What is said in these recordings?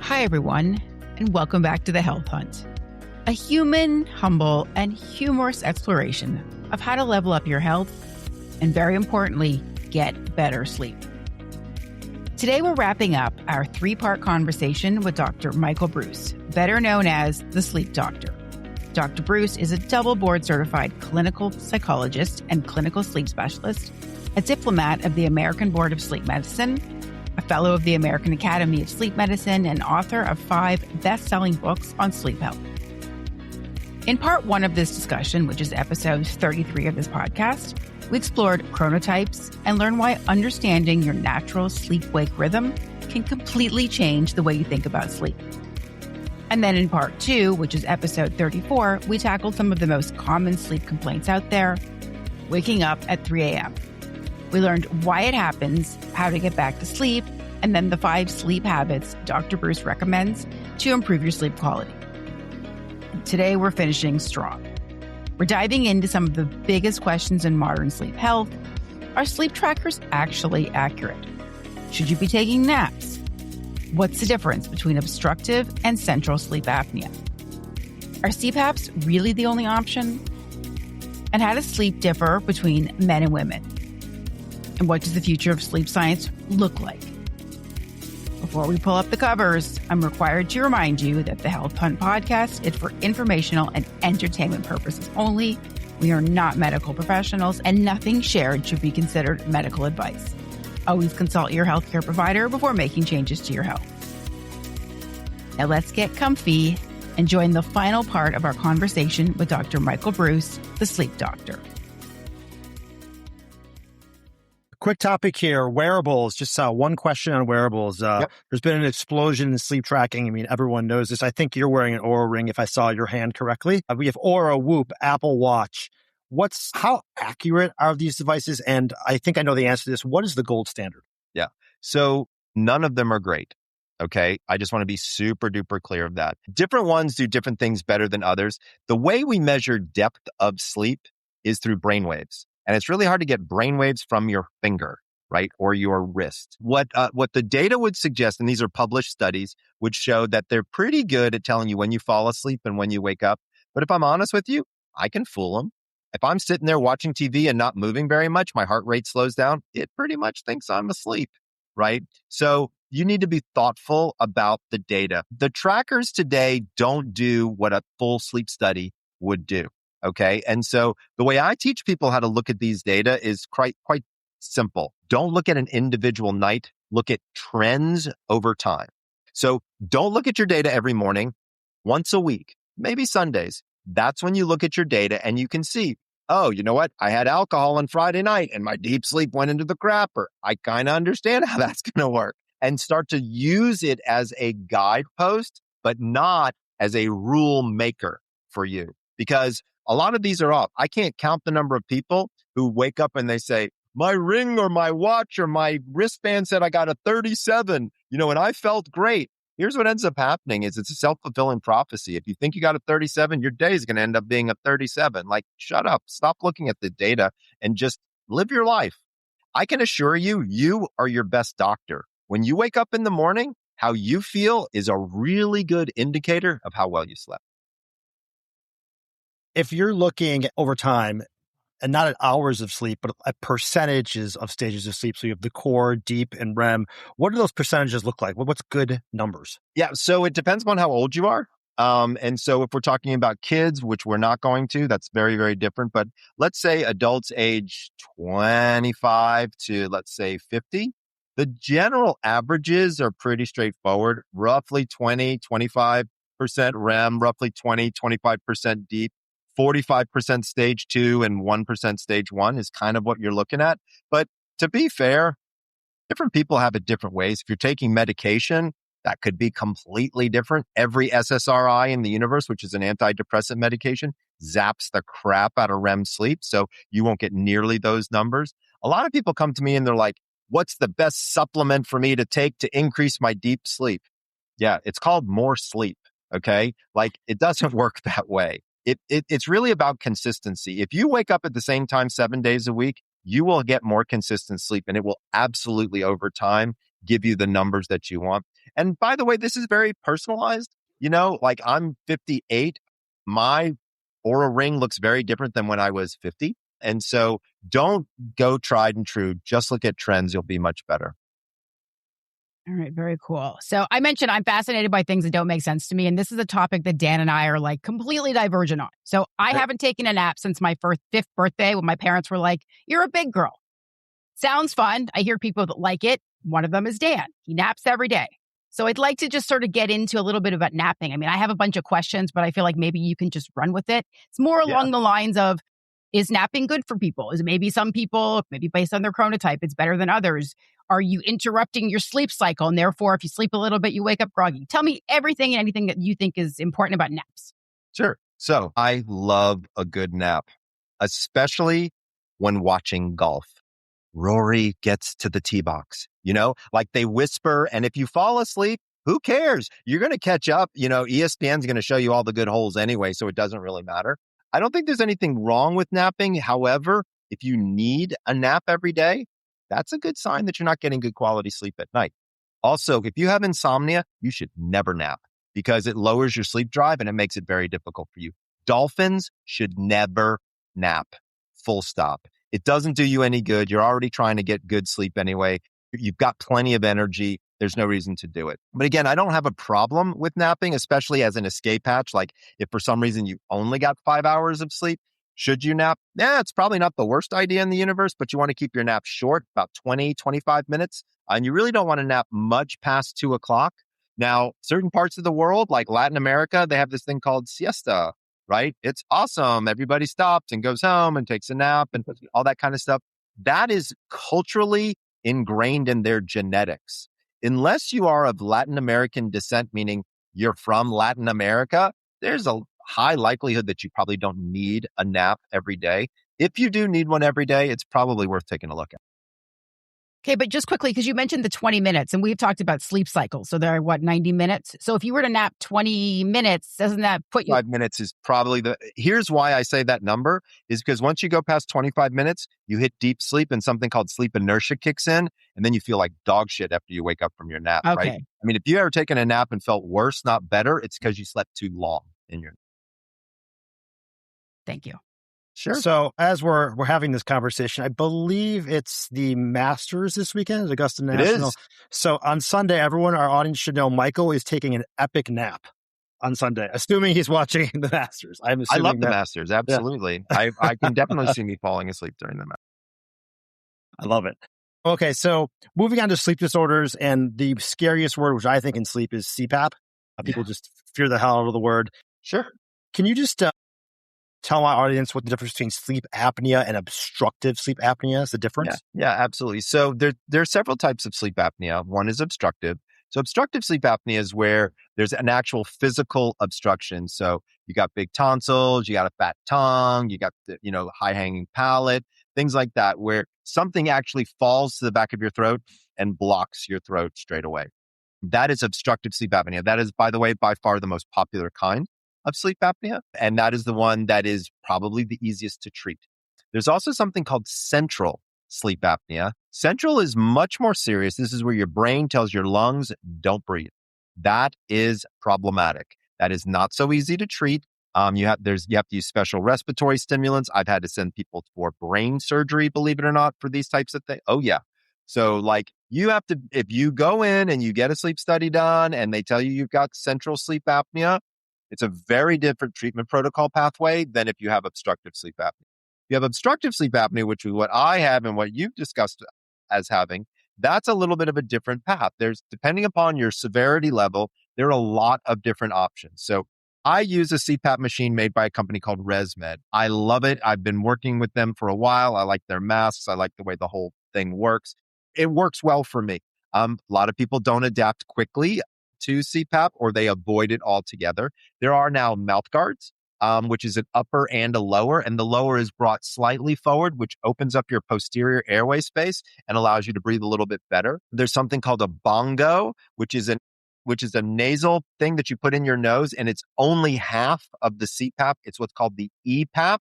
Hi, everyone, and welcome back to The Health Hunt, a human, humble, and humorous exploration of how to level up your health and, very importantly, get better sleep. Today, we're wrapping up our three-part conversation with Dr. Michael Breus, better known as the Sleep Doctor. Dr. Breus is a double board-certified clinical psychologist and clinical sleep specialist, a diplomat of the American Board of Sleep Medicine, a fellow of the American Academy of Sleep Medicine, and author of 5 best-selling books on sleep health. In part 1 of this discussion, which is episode 33 of this podcast, we explored chronotypes and learned why understanding your natural sleep-wake rhythm can completely change the way you think about sleep. And then in part 2, which is episode 34, we tackled some of the most common sleep complaints out there, waking up at 3 a.m. We learned why it happens, how to get back to sleep, and then the 5 sleep habits Dr. Breus recommends to improve your sleep quality. And today, we're finishing strong. We're diving into some of the biggest questions in modern sleep health. Are sleep trackers actually accurate? Should you be taking naps? What's the difference between obstructive and central sleep apnea? Are CPAPs really the only option? And how does sleep differ between men and women? And what does the future of sleep science look like? Before we pull up the covers, I'm required to remind you that the Health Hunt podcast is for informational and entertainment purposes only. We are not medical professionals, and nothing shared should be considered medical advice. Always consult your healthcare provider before making changes to your health. Now let's get comfy and join the final part of our conversation with Dr. Michael Breus, the sleep doctor. Quick topic here, wearables. Just one question on wearables. There's been an explosion in sleep tracking. I mean, everyone knows this. I think you're wearing an Oura Ring, if I saw your hand correctly. We have Oura, Whoop, Apple Watch. How accurate are these devices? And I think I know the answer to this. What is the gold standard? Yeah. So none of them are great. Okay. I just want to be super duper clear of that. Different ones do different things better than others. The way we measure depth of sleep is through brainwaves. And it's really hard to get brainwaves from your finger, right? Or your wrist. What the data would suggest, and these are published studies, would show that they're pretty good at telling you when you fall asleep and when you wake up. But if I'm honest with you, I can fool them. If I'm sitting there watching TV and not moving very much, my heart rate slows down. It pretty much thinks I'm asleep, right? So you need to be thoughtful about the data. The trackers today don't do what a full sleep study would do. Okay. And so the way I teach people how to look at these data is quite simple. Don't look at an individual night. Look at trends over time. So don't look at your data every morning. Once a week, maybe Sundays. That's when you look at your data and you can see, oh, you know what? I had alcohol on Friday night and my deep sleep went into the crapper. I kind of understand how that's going to work. And start to use it as a guidepost, but not as a rule maker for you. Because a lot of these are off. I can't count the number of people who wake up and they say, my ring or my watch or my wristband said I got a 37, and I felt great. Here's what ends up happening is it's a self-fulfilling prophecy. If you think you got a 37, your day is going to end up being a 37. Like, shut up. Stop looking at the data and just live your life. I can assure you, you are your best doctor. When you wake up in the morning, how you feel is a really good indicator of how well you slept. If you're looking over time, and not at hours of sleep, but at percentages of stages of sleep, so you have the core, deep, and REM, what do those percentages look like? What's good numbers? Yeah, so it depends on how old you are. And so if we're talking about kids, which we're not going to, that's very, very different. But let's say adults age 25 to, let's say, 50. The general averages are pretty straightforward, roughly 20, 25% REM, roughly 20, 25% deep. 45% stage 2 and 1% stage 1 is kind of what you're looking at. But to be fair, different people have it different ways. If you're taking medication, that could be completely different. Every SSRI in the universe, which is an antidepressant medication, zaps the crap out of REM sleep. So you won't get nearly those numbers. A lot of people come to me and they're like, what's the best supplement for me to take to increase my deep sleep? Yeah, it's called more sleep. Okay. Like, it doesn't work that way. It's really about consistency. If you wake up at the same time 7 days a week, you will get more consistent sleep, and it will absolutely over time give you the numbers that you want. And by the way, this is very personalized. Like I'm 58. My Oura Ring looks very different than when I was 50. And so don't go tried and true. Just look at trends. You'll be much better. All right, very cool. So I mentioned I'm fascinated by things that don't make sense to me. And this is a topic that Dan and I are like completely divergent on. So I haven't taken a nap since my fifth birthday when my parents were like, "You're a big girl." Sounds fun. I hear people that like it. One of them is Dan. He naps every day. So I'd like to just sort of get into a little bit about napping. I mean, I have a bunch of questions, but I feel like maybe you can just run with it. It's more along the lines of, is napping good for people? Is it maybe some people, maybe based on their chronotype, it's better than others? Are you interrupting your sleep cycle? And therefore, if you sleep a little bit, you wake up groggy. Tell me everything and anything that you think is important about naps. Sure. So I love a good nap, especially when watching golf. Rory gets to the tee box, like they whisper. And if you fall asleep, who cares? You're going to catch up. ESPN's going to show you all the good holes anyway, so it doesn't really matter. I don't think there's anything wrong with napping. However, if you need a nap every day, that's a good sign that you're not getting good quality sleep at night. Also, if you have insomnia, you should never nap because it lowers your sleep drive and it makes it very difficult for you. Dolphins should never nap, full stop. It doesn't do you any good. You're already trying to get good sleep anyway. You've got plenty of energy. There's no reason to do it. But again, I don't have a problem with napping, especially as an escape hatch. Like if for some reason you only got 5 hours of sleep, should you nap? It's probably not the worst idea in the universe, but you want to keep your nap short, about 20, 25 minutes. And you really don't want to nap much past 2:00. Now, certain parts of the world, like Latin America, they have this thing called siesta, right? It's awesome. Everybody stops and goes home and takes a nap and all that kind of stuff. That is culturally ingrained in their genetics. Unless you are of Latin American descent, meaning you're from Latin America, there's a high likelihood that you probably don't need a nap every day. If you do need one every day, it's probably worth taking a look at. Okay, but just quickly, because you mentioned the 20 minutes and we've talked about sleep cycles. So there are 90 minutes? So if you were to nap 20 minutes, doesn't that put you... 5 minutes is probably here's why I say that number is because once you go past 25 minutes, you hit deep sleep and something called sleep inertia kicks in. And then you feel like dog shit after you wake up from your nap, right? I mean, if you ever taken a nap and felt worse, not better, it's because you slept too long in your... Thank you. Sure. So as we're having this conversation, I believe it's the Masters this weekend, it's Augusta National. It is. So on Sunday, everyone in our audience should know Michael is taking an epic nap on Sunday, assuming he's watching the Masters. I love the Masters. Absolutely. Yeah. I can definitely see me falling asleep during the Masters. I love it. Okay. So moving on to sleep disorders, and the scariest word, which I think in sleep, is CPAP. People just fear the hell out of the word. Sure. Can you just tell my audience what the difference between sleep apnea and obstructive sleep apnea is, the difference? Yeah, absolutely. So there are several types of sleep apnea. One is obstructive. So obstructive sleep apnea is where there's an actual physical obstruction. So you got big tonsils, you got a fat tongue, you got high hanging palate, things like that, where something actually falls to the back of your throat and blocks your throat straight away. That is obstructive sleep apnea. That is, by the way, by far the most popular kind of sleep apnea. And that is the one that is probably the easiest to treat. There's also something called central sleep apnea. Central is much more serious. This is where your brain tells your lungs, don't breathe. That is problematic. That is not so easy to treat. You have to use special respiratory stimulants. I've had to send people for brain surgery, believe it or not, for these types of things. Oh yeah. So you have to, if you go in and you get a sleep study done and they tell you you've got central sleep apnea, it's a very different treatment protocol pathway than if you have obstructive sleep apnea. If you have obstructive sleep apnea, which is what I have and what you've discussed as having, that's a little bit of a different path. Depending upon your severity level, there are a lot of different options. So I use a CPAP machine made by a company called ResMed. I love it. I've been working with them for a while. I like their masks. I like the way the whole thing works. It works well for me. A lot of people don't adapt quickly to CPAP or they avoid it altogether. There are now mouth guards, which is an upper and a lower, and the lower is brought slightly forward, which opens up your posterior airway space and allows you to breathe a little bit better. There's something called a bongo, which is a nasal thing that you put in your nose, and it's only half of the CPAP. It's what's called the EPAP.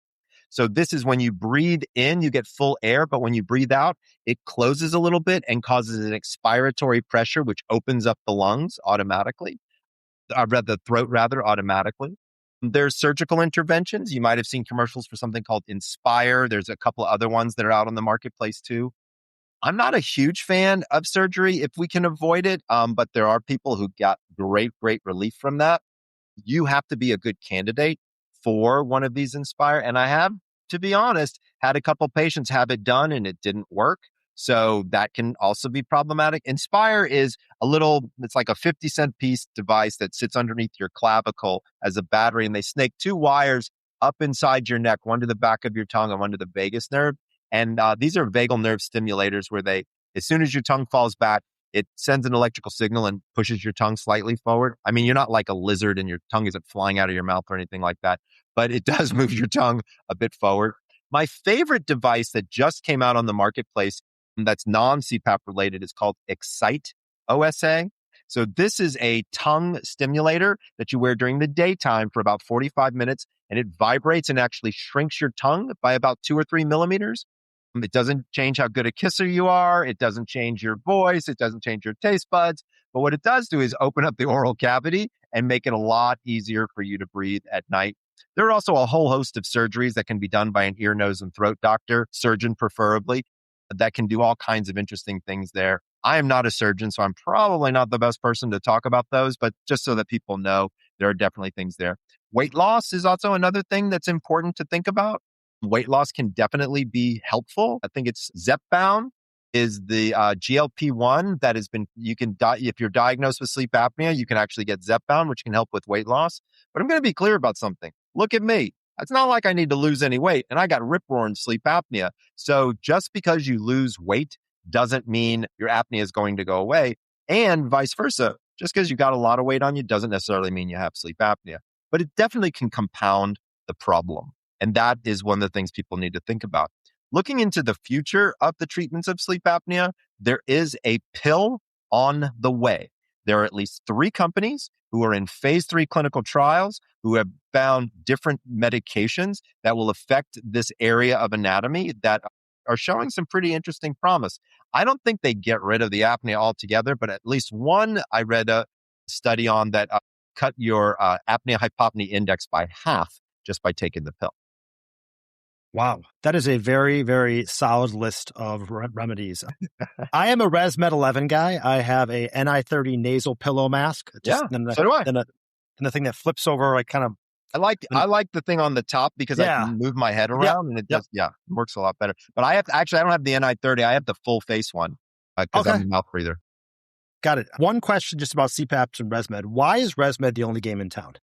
So this is when you breathe in, you get full air, but when you breathe out, it closes a little bit and causes an expiratory pressure, which opens up the lungs automatically, the throat rather, automatically. There's surgical interventions. You might have seen commercials for something called Inspire. There's a couple of other ones that are out on the marketplace too. I'm not a huge fan of surgery if we can avoid it, but there are people who got great relief from that. You have to be a good candidate for one of these Inspire. And I have, to be honest, had a couple patients have it done and it didn't work. So that can also be problematic. Inspire is it's like a 50-cent piece device that sits underneath your clavicle as a battery. And they snake two wires up inside your neck, one to the back of your tongue and one to the vagus nerve. And these are vagal nerve stimulators where as soon as your tongue falls back, it sends an electrical signal and pushes your tongue slightly forward. I mean, you're not like a lizard and your tongue isn't flying out of your mouth or anything like that, but it does move your tongue a bit forward. My favorite device that just came out on the marketplace that's non-CPAP related is called Excite OSA. So this is a tongue stimulator that you wear during the daytime for about 45 minutes, and it vibrates and actually shrinks your tongue by about 2 or 3 millimeters. It doesn't change how good a kisser you are. It doesn't change your voice. It doesn't change your taste buds. But what it does do is open up the oral cavity and make it a lot easier for you to breathe at night. There are also a whole host of surgeries that can be done by an ear, nose, and throat doctor, surgeon preferably, that can do all kinds of interesting things there. I am not a surgeon, so I'm probably not the best person to talk about those, but just so that people know, there are definitely things there. Weight loss is also another thing that's important to think about. Weight loss can definitely be helpful. I think it's Zepbound is the GLP-1 that has been, if you're diagnosed with sleep apnea, you can actually get Zepbound, which can help with weight loss. But I'm going to be clear about something. Look at me. It's not like I need to lose any weight, and I got rip-roaring sleep apnea. So just because you lose weight doesn't mean your apnea is going to go away, and vice versa. Just because you got a lot of weight on you doesn't necessarily mean you have sleep apnea, but it definitely can compound the problem. And that is one of the things people need to think about. Looking into the future of the treatments of sleep apnea, there is a pill on the way. There are at least 3 companies who are in phase 3 clinical trials who have found different medications that will affect this area of anatomy that are showing some pretty interesting promise. I don't think they get rid of the apnea altogether, but at least one I read a study on that cut your apnea-hypopnea index by half just by taking the pill. Wow. That is a very, very solid list of remedies. I am a ResMed 11 guy. I have a NI30 nasal pillow mask. So do I. And the thing that flips over, like kind of. I like the thing on the top because I can move my head around and it just, works a lot better. But I don't have the NI30. I have the full face one because I'm a mouth breather. Got it. One question just about CPAPs and ResMed. Why is ResMed the only game in town?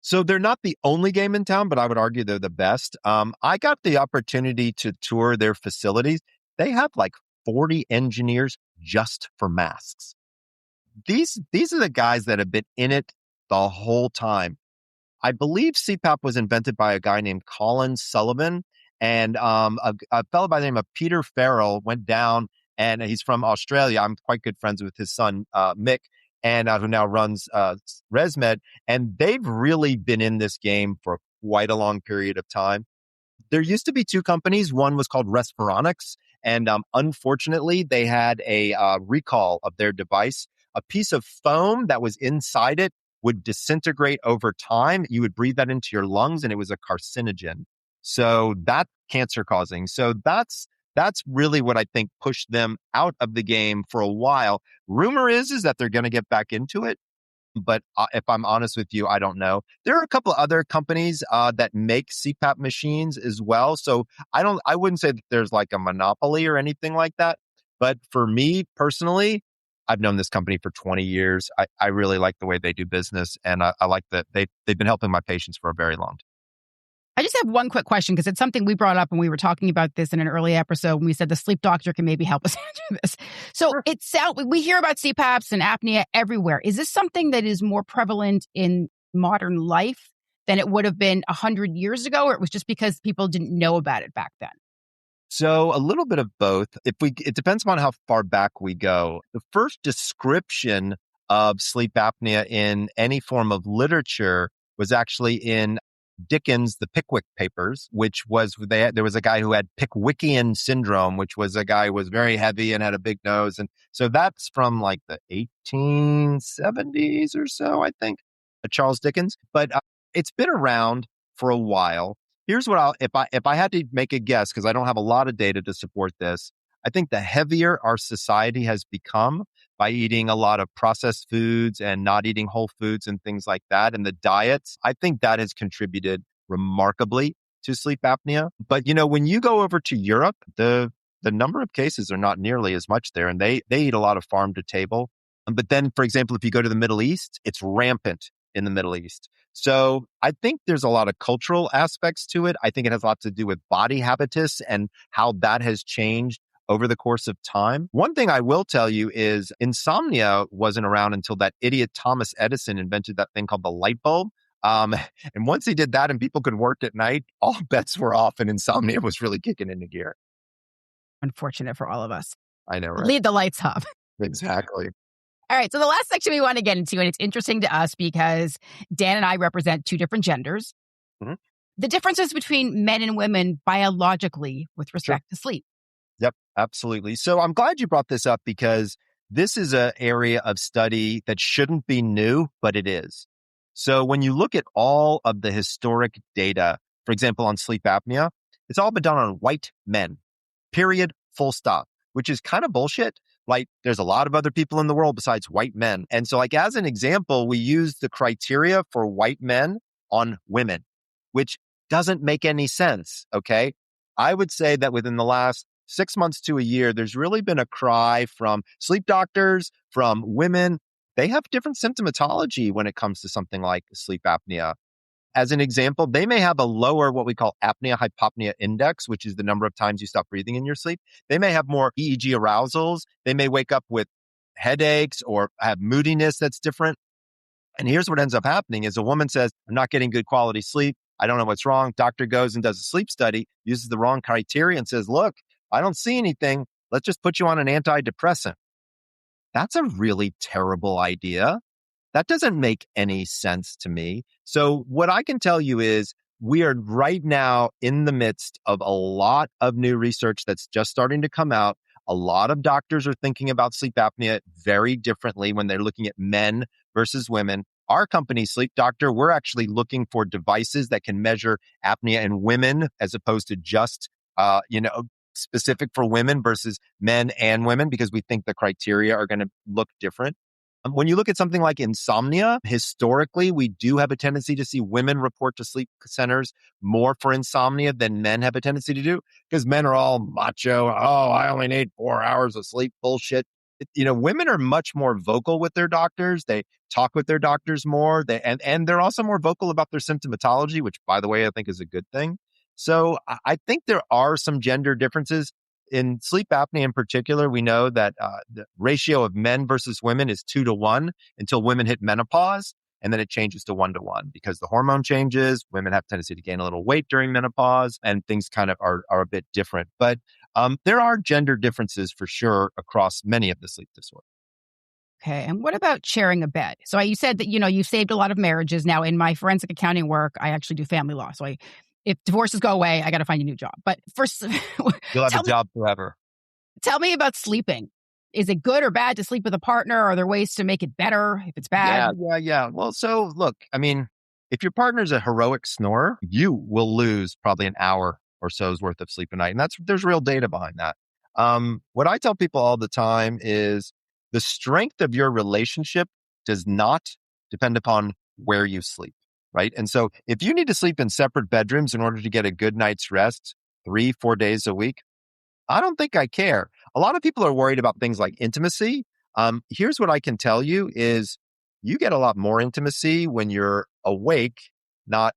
So they're not the only game in town, but I would argue they're the best. I got the opportunity to tour their facilities. They have like 40 engineers just for masks. These are the guys that have been in it the whole time. I believe CPAP was invented by a guy named Colin Sullivan, and a fellow by the name of Peter Farrell went down, and he's from Australia. I'm quite good friends with his son, Mick, and who now runs ResMed, and they've really been in this game for quite a long period of time. There used to be 2 companies. One was called Respironics, and unfortunately, they had a recall of their device. A piece of foam that was inside it would disintegrate over time. You would breathe that into your lungs, and it was a carcinogen. So that's cancer causing. So that's really what I think pushed them out of the game for a while. Rumor is that they're going to get back into it. But if I'm honest with you, I don't know. There are a couple of other companies that make CPAP machines as well. So I wouldn't say that there's like a monopoly or anything like that. But for me personally, I've known this company for 20 years. I really like the way they do business. And I like that they've been helping my patients for a very long time. I just have one quick question because it's something we brought up when we were talking about this in an early episode when we said the sleep doctor can maybe help us answer this. So we hear about CPAPs and apnea everywhere. Is this something that is more prevalent in modern life than it would have been 100 years ago, or it was just because people didn't know about it back then? So a little bit of both. It depends on how far back we go. The first description of sleep apnea in any form of literature was actually in Dickens, the Pickwick Papers, which was, there was a guy who had Pickwickian syndrome, which was a guy who was very heavy and had a big nose. And so that's from like the 1870s or so, I think, Charles Dickens. But it's been around for a while. Here's what if I had to make a guess, because I don't have a lot of data to support this, I think the heavier our society has become by eating a lot of processed foods and not eating whole foods and things like that, and the diets, I think that has contributed remarkably to sleep apnea. But, when you go over to Europe, the number of cases are not nearly as much there, and they eat a lot of farm to table. But then, for example, if you go to the Middle East, it's rampant in the Middle East. So I think there's a lot of cultural aspects to it. I think it has a lot to do with body habitus and how that has changed over the course of time. One thing I will tell you is insomnia wasn't around until that idiot Thomas Edison invented that thing called the light bulb. And once he did that and people could work at night, all bets were off and insomnia was really kicking into gear. Unfortunate for all of us. I know, right? Leave the lights off. Exactly. All right. So the last section we want to get into, and it's interesting to us because Dan and I represent two different genders. Mm-hmm. The differences between men and women biologically with respect to sleep. Yep, absolutely. So I'm glad you brought this up because this is an area of study that shouldn't be new, but it is. So when you look at all of the historic data, for example, on sleep apnea, it's all been done on white men, period, full stop, which is kind of bullshit. Like there's a lot of other people in the world besides white men. And so like as an example, we use the criteria for white men on women, which doesn't make any sense. Okay. I would say that within the last 6 months to a year, there's really been a cry from sleep doctors, from women. They have different symptomatology when it comes to something like sleep apnea. As an example, they may have a lower, what we call apnea-hypopnea index, which is the number of times you stop breathing in your sleep. They may have more EEG arousals. They may wake up with headaches or have moodiness that's different. And here's what ends up happening is a woman says, I'm not getting good quality sleep. I don't know what's wrong. Doctor goes and does a sleep study, uses the wrong criteria and says, look, I don't see anything. Let's just put you on an antidepressant. That's a really terrible idea. That doesn't make any sense to me. So what I can tell you is we are right now in the midst of a lot of new research that's just starting to come out. A lot of doctors are thinking about sleep apnea very differently when they're looking at men versus women. Our company, Sleep Doctor, we're actually looking for devices that can measure apnea in women as opposed to just, specific for women versus men and women, because we think the criteria are going to look different. When you look at something like insomnia, historically, we do have a tendency to see women report to sleep centers more for insomnia than men have a tendency to do, because men are all macho. Oh, I only need 4 hours of sleep. Bullshit. Women are much more vocal with their doctors. They talk with their doctors more. And they're also more vocal about their symptomatology, which, by the way, I think is a good thing. So I think there are some gender differences. In sleep apnea in particular, we know that the ratio of men versus women is 2-1 until women hit menopause. And then it changes to 1-1 because the hormone changes. Women have a tendency to gain a little weight during menopause and things kind of are a bit different. But there are gender differences for sure across many of the sleep disorders. Okay. And what about sharing a bed? So you said that, you've saved a lot of marriages. Now, in my forensic accounting work, I actually do family law. So if divorces go away, I got to find a new job. But first, you'll have a job forever. Tell me about sleeping. Is it good or bad to sleep with a partner? Are there ways to make it better if it's bad? Yeah. Well, so look, I mean, if your partner's a heroic snorer, you will lose probably an hour or so's worth of sleep a night. And there's real data behind that. What I tell people all the time is the strength of your relationship does not depend upon where you sleep. Right. And so if you need to sleep in separate bedrooms in order to get a good night's rest 3-4 days a week, I don't think I care. A lot of people are worried about things like intimacy. Here's what I can tell you is you get a lot more intimacy when you're awake, not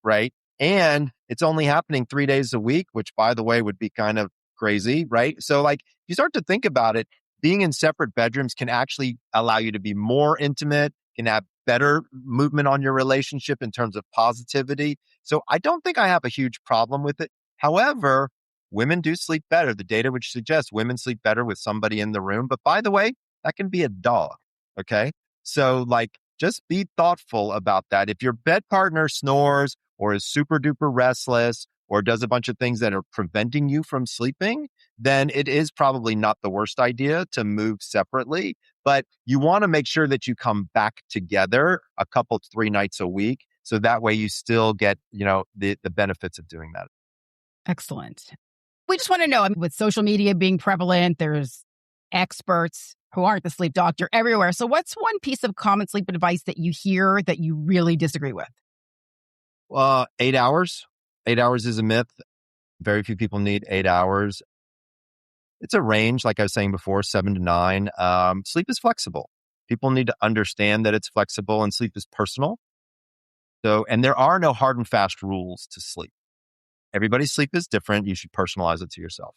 right. And it's only happening 3 days a week, which, by the way, would be kind of crazy. Right. So like you start to think about it, being in separate bedrooms can actually allow you to be more intimate, can have better movement on your relationship in terms of positivity. So I don't think I have a huge problem with it. However, women do sleep better. The data which suggests women sleep better with somebody in the room. But by the way, that can be a dog. Okay. So like just be thoughtful about that. If your bed partner snores or is super duper restless or does a bunch of things that are preventing you from sleeping, then it is probably not the worst idea to move separately. But you want to make sure that you come back together a couple, 3 nights a week. So that way you still get, the benefits of doing that. Excellent. We just want to know, with social media being prevalent, there's experts who aren't the sleep doctor everywhere. So what's one piece of common sleep advice that you hear that you really disagree with? 8 hours. 8 hours is a myth. Very few people need 8 hours. It's a range, like I was saying before, 7 to 9. Sleep is flexible. People need to understand that it's flexible and sleep is personal. And there are no hard and fast rules to sleep. Everybody's sleep is different. You should personalize it to yourself.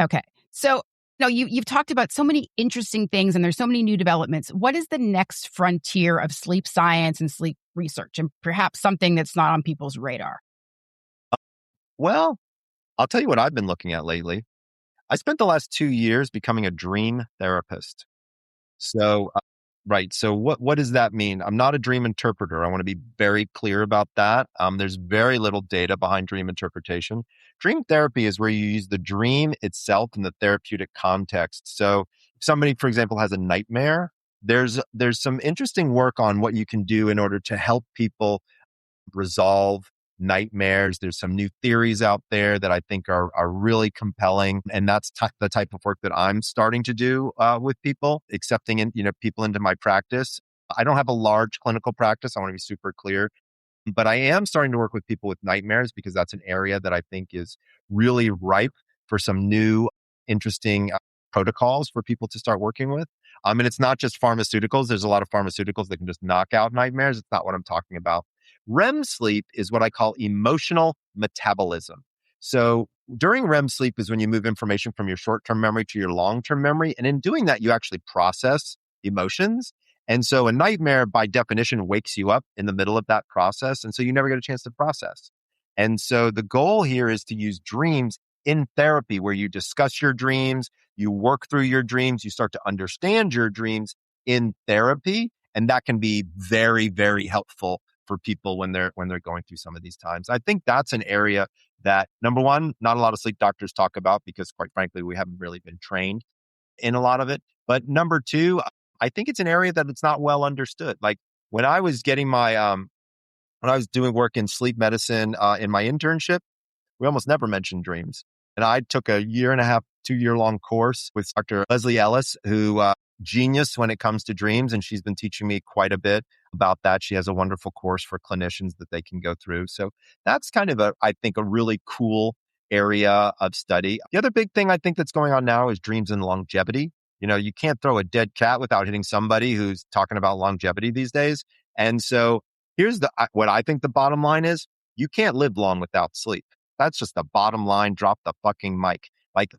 Okay. So you've talked about so many interesting things and there's so many new developments. What is the next frontier of sleep science and sleep research, and perhaps something that's not on people's radar? Well, I'll tell you what I've been looking at lately. I spent the last 2 years becoming a dream therapist. Right. So what does that mean? I'm not a dream interpreter. I want to be very clear about that. There's very little data behind dream interpretation. Dream therapy is where you use the dream itself in the therapeutic context. So if somebody, for example, has a nightmare, there's some interesting work on what you can do in order to help people resolve nightmares. There's some new theories out there that I think are really compelling. And that's the type of work that I'm starting to do with people, accepting people into my practice. I don't have a large clinical practice. I want to be super clear. But I am starting to work with people with nightmares because that's an area that I think is really ripe for some new, interesting protocols for people to start working with. And it's not just pharmaceuticals. There's a lot of pharmaceuticals that can just knock out nightmares. It's not what I'm talking about. REM sleep is what I call emotional metabolism. So during REM sleep is when you move information from your short-term memory to your long-term memory. And in doing that, you actually process emotions. And so a nightmare, by definition, wakes you up in the middle of that process. And so you never get a chance to process. And so the goal here is to use dreams in therapy, where you discuss your dreams, you work through your dreams, you start to understand your dreams in therapy. And that can be very, very helpful for people when they're going through some of these times. I think that's an area that, number one, not a lot of sleep doctors talk about because, quite frankly, we haven't really been trained in a lot of it. But number two, I think it's an area that it's not well understood. Like when I was getting my, when I was doing work in sleep medicine in my internship, we almost never mentioned dreams. And I took a 1.5 to 2-year-long course with Dr. Leslie Ellis, who genius when it comes to dreams. And she's been teaching me quite a bit about that. She has a wonderful course for clinicians that they can go through. So that's kind of I think a really cool area of study. The other big thing I think that's going on now is dreams and longevity. You can't throw a dead cat without hitting somebody who's talking about longevity these days. And so here's what I think the bottom line is. You can't live long without sleep. That's just the bottom line. Drop the fucking mic.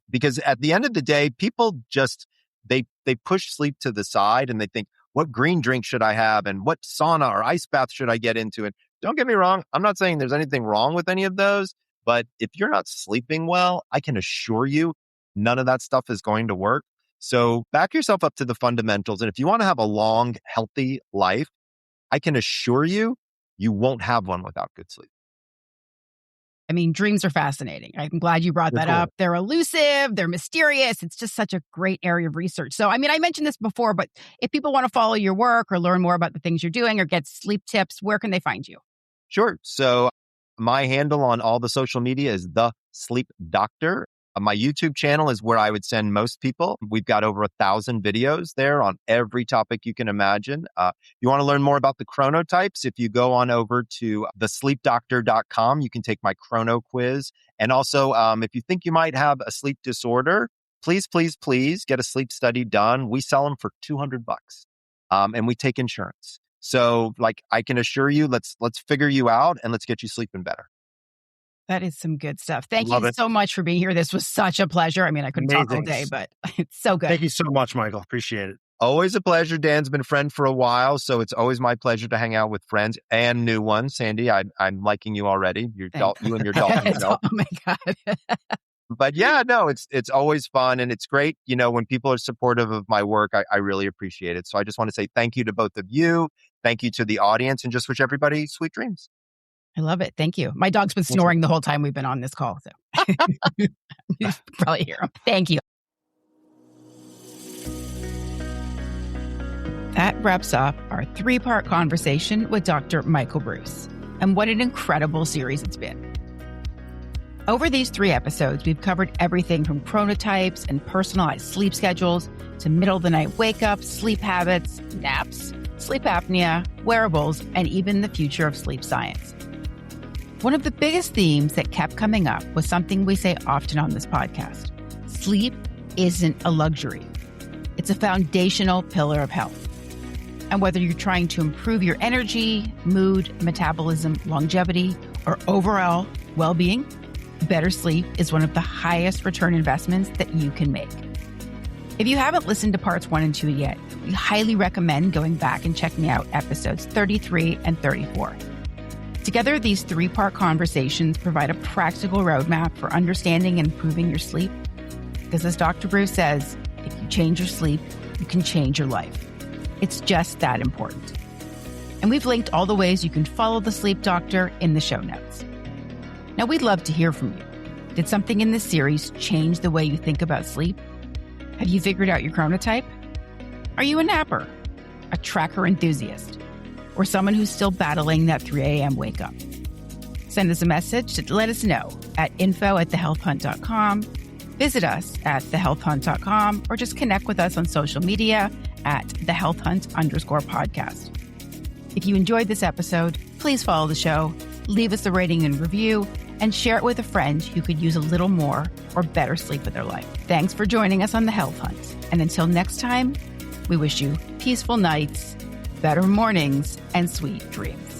Because at the end of the day, people just, they push sleep to the side and they think, what green drink should I have? And what sauna or ice bath should I get into? And don't get me wrong. I'm not saying there's anything wrong with any of those, but if you're not sleeping well, I can assure you none of that stuff is going to work. So back yourself up to the fundamentals. And if you want to have a long, healthy life, I can assure you, you won't have one without good sleep. I mean, dreams are fascinating. I'm glad you brought that up. They're elusive. They're mysterious. It's just such a great area of research. So, I mentioned this before, but if people want to follow your work or learn more about the things you're doing or get sleep tips, where can they find you? Sure. So my handle on all the social media is The Sleep Doctor. My YouTube channel is where I would send most people. We've got over 1,000 videos there on every topic you can imagine. You want to learn more about the chronotypes? If you go on over to thesleepdoctor.com, you can take my chrono quiz. And also, if you think you might have a sleep disorder, please, please, please get a sleep study done. We sell them for $200, and we take insurance. So, I can assure you, let's figure you out and let's get you sleeping better. That is some good stuff. Thank you so much for being here. This was such a pleasure. I couldn't talk all day, but it's so good. Thank you so much, Michael. Appreciate it. Always a pleasure. Dan's been a friend for a while, so it's always my pleasure to hang out with friends and new ones. Sandy, I'm liking you already. You and your dolphin self. Oh my God. But yeah, no, it's always fun and it's great. When people are supportive of my work, I really appreciate it. So I just want to say thank you to both of you. Thank you to the audience and just wish everybody sweet dreams. I love it. Thank you. My dog's been snoring the whole time we've been on this call. So you probably hear him. Thank you. That wraps up our 3-part conversation with Dr. Michael Breus. And what an incredible series it's been. Over these 3 episodes, we've covered everything from chronotypes and personalized sleep schedules to middle-of-the-night wake-ups, sleep habits, naps, sleep apnea, wearables, and even the future of sleep science. One of the biggest themes that kept coming up was something we say often on this podcast. Sleep isn't a luxury. It's a foundational pillar of health. And whether you're trying to improve your energy, mood, metabolism, longevity, or overall well-being, better sleep is one of the highest return investments that you can make. If you haven't listened to parts 1 and 2 yet, we highly recommend going back and checking out episodes 33 and 34. Together, these 3-part conversations provide a practical roadmap for understanding and improving your sleep. Because as Dr. Breus says, if you change your sleep, you can change your life. It's just that important. And we've linked all the ways you can follow the Sleep Doctor in the show notes. Now, we'd love to hear from you. Did something in this series change the way you think about sleep? Have you figured out your chronotype? Are you a napper, a tracker enthusiast, or someone who's still battling that 3 a.m. wake up? Send us a message to let us know at info@thehealthhunt.com. Visit us at thehealthhunt.com or just connect with us on social media at thehealthhunt_podcast. If you enjoyed this episode, please follow the show, leave us a rating and review, and share it with a friend who could use a little more or better sleep in their life. Thanks for joining us on The Health Hunt. And until next time, we wish you peaceful nights, better mornings, and sweet dreams.